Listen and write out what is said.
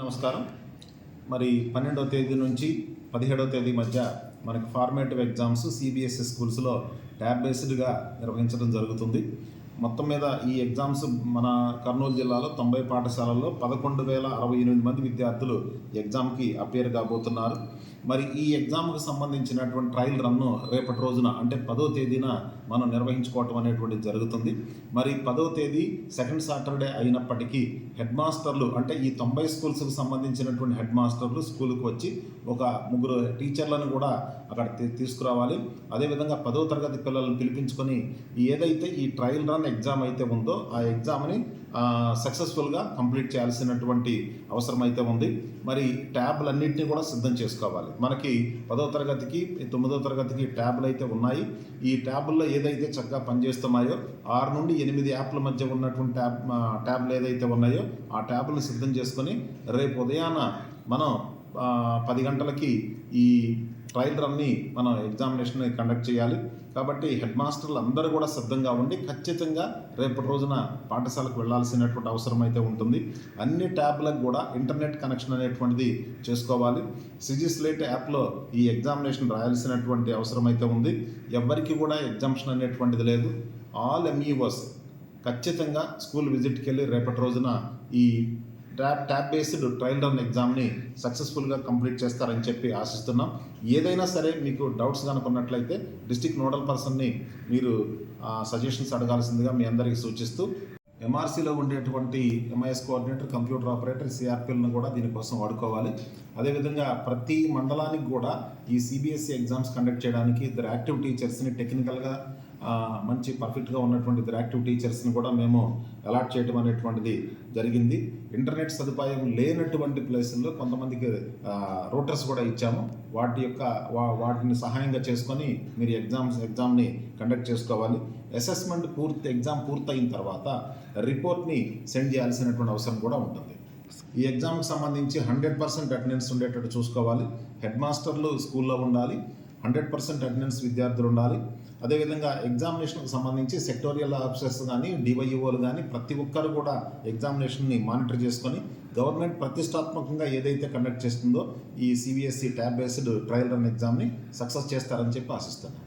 నమస్కారం. మరి 12వ తేదీ నుంచి 17వ తేదీ మధ్య మనకి ఫార్మేటివ్ ఎగ్జామ్స్ సిబిఎస్ఈ స్కూల్స్లో ట్యాబ్ బేస్డ్గా నిర్వహించడం జరుగుతుంది. మొత్తం మీద ఈ ఎగ్జామ్స్ మన కర్నూలు జిల్లాలో 90 పాఠశాలల్లో 11,068 మంది విద్యార్థులు ఎగ్జామ్కి అపేర్ కాబోతున్నారు. మరి ఈ ఎగ్జామ్కి సంబంధించినటువంటి ట్రయల్ రన్ను రేపటి రోజున అంటే 10వ తేదీన మనం నిర్వహించుకోవటం అనేటువంటిది జరుగుతుంది. మరి 10వ తేదీ సెకండ్ సాటర్డే అయినప్పటికీ హెడ్ మాస్టర్లు అంటే ఈ 90 స్కూల్స్కి సంబంధించినటువంటి హెడ్ మాస్టర్లు స్కూల్కి వచ్చి ఒక 3 టీచర్లను కూడా అక్కడ తీసుకురావాలి. అదేవిధంగా 10వ తరగతి పిల్లలను పిలిపించుకొని ఏదైతే ఈ ట్రయల్ రన్ ఎగ్జామ్ అయితే ఉందో ఆ ఎగ్జామ్ని సక్సెస్ఫుల్గా కంప్లీట్ చేయాల్సినటువంటి అవసరం అయితే ఉంది. మరి ట్యాబ్లన్నింటినీ కూడా సిద్ధం చేసుకోవాలి. మనకి 10వ తరగతికి 9వ తరగతికి ట్యాబ్లు అయితే ఉన్నాయి. ఈ ట్యాబ్ల్లో ఏదైతే చక్కగా పనిచేస్తున్నాయో 6 నుండి 8 యాప్ల మధ్య ఉన్నటువంటి ట్యాబ్లు ఏదైతే ఉన్నాయో ఆ ట్యాబ్లను సిద్ధం చేసుకొని రేపు ఉదయాన మనం 10 గంటలకి ఈ ట్రయల్ రన్ని మనం ఎగ్జామినేషన్ కండక్ట్ చేయాలి. కాబట్టి హెడ్ మాస్టర్లు అందరూ కూడా సిద్ధంగా ఉండి ఖచ్చితంగా రేపటి రోజున పాఠశాలకు వెళ్లాల్సినటువంటి అవసరం అయితే ఉంటుంది. అన్ని ట్యాబ్లకు కూడా ఇంటర్నెట్ కనెక్షన్ అనేటువంటిది చేసుకోవాలి. సిజిస్లేట్ యాప్లో ఈ ఎగ్జామినేషన్ రాయాల్సినటువంటి అవసరం అయితే ఉంది. ఎవరికి కూడా ఎగ్జామ్షన్ అనేటువంటిది లేదు. ఆల్ ఎంఈఓస్ ఖచ్చితంగా స్కూల్ విజిట్కి వెళ్ళి రేపటి రోజున ఈ ట్యాబ్ బేస్డ్ ట్రయల్ రన్ ఎగ్జామ్ని సక్సెస్ఫుల్గా కంప్లీట్ చేస్తారని చెప్పి ఆశిస్తున్నాం. ఏదైనా సరే మీకు డౌట్స్ కనుక ఉన్నట్లయితే డిస్ట్రిక్ట్ నోడల్ పర్సన్ని మీరు సజెషన్స్ అడగాల్సిందిగా మీ అందరికీ సూచిస్తూ ఎంఆర్సీలో ఉండేటువంటి ఎంఐఎస్ కోఆర్డినేటర్, కంప్యూటర్ ఆపరేటర్, సిఆర్పిఎల్ను కూడా దీనికోసం వాడుకోవాలి. అదేవిధంగా ప్రతి మండలానికి కూడా ఈ సిబిఎస్ఈ ఎగ్జామ్స్ కండక్ట్ చేయడానికి ఇద్దరు యాక్టివ్ టీచర్స్ని టెక్నికల్గా మంచి పర్ఫెక్ట్గా ఉన్నటువంటి ఇద్దరు యాక్టివ్ టీచర్స్ని కూడా మేము అలాట్ చేయడం అనేటువంటిది జరిగింది. ఇంటర్నెట్ సదుపాయం లేనటువంటి ప్లేసుల్లో కొంతమందికి రూటర్స్ కూడా ఇచ్చాము. వాటిని సహాయంగా చేసుకొని మీరు ఎగ్జామ్ని కండక్ట్ చేసుకోవాలి. అసెస్మెంట్ ఎగ్జామ్ పూర్తయిన తర్వాత రిపోర్ట్ని సెండ్ చేయాల్సినటువంటి అవసరం కూడా ఉంటుంది. ఈ ఎగ్జామ్కి సంబంధించి 100% అటెండెన్స్ ఉండేటట్టు చూసుకోవాలి. హెడ్ మాస్టర్లు స్కూల్లో ఉండాలి. 100% అటెండెన్స్ విద్యార్థులు ఉండాలి. అదేవిధంగా ఎగ్జామినేషన్కి సంబంధించి సెక్టోరియల్ ఆఫీసర్స్ కానీ డివైఈఓలు కానీ ప్రతి ఒక్కరు కూడా ఎగ్జామినేషన్ని మానిటర్ చేసుకొని గవర్నమెంట్ ప్రతిష్టాత్మకంగా ఏదైతే కండక్ట్ చేస్తుందో ఈ CBSE tab based trial run ఎగ్జామ్ని సక్సెస్ చేస్తారని చెప్పి ఆశిస్తున్నాను.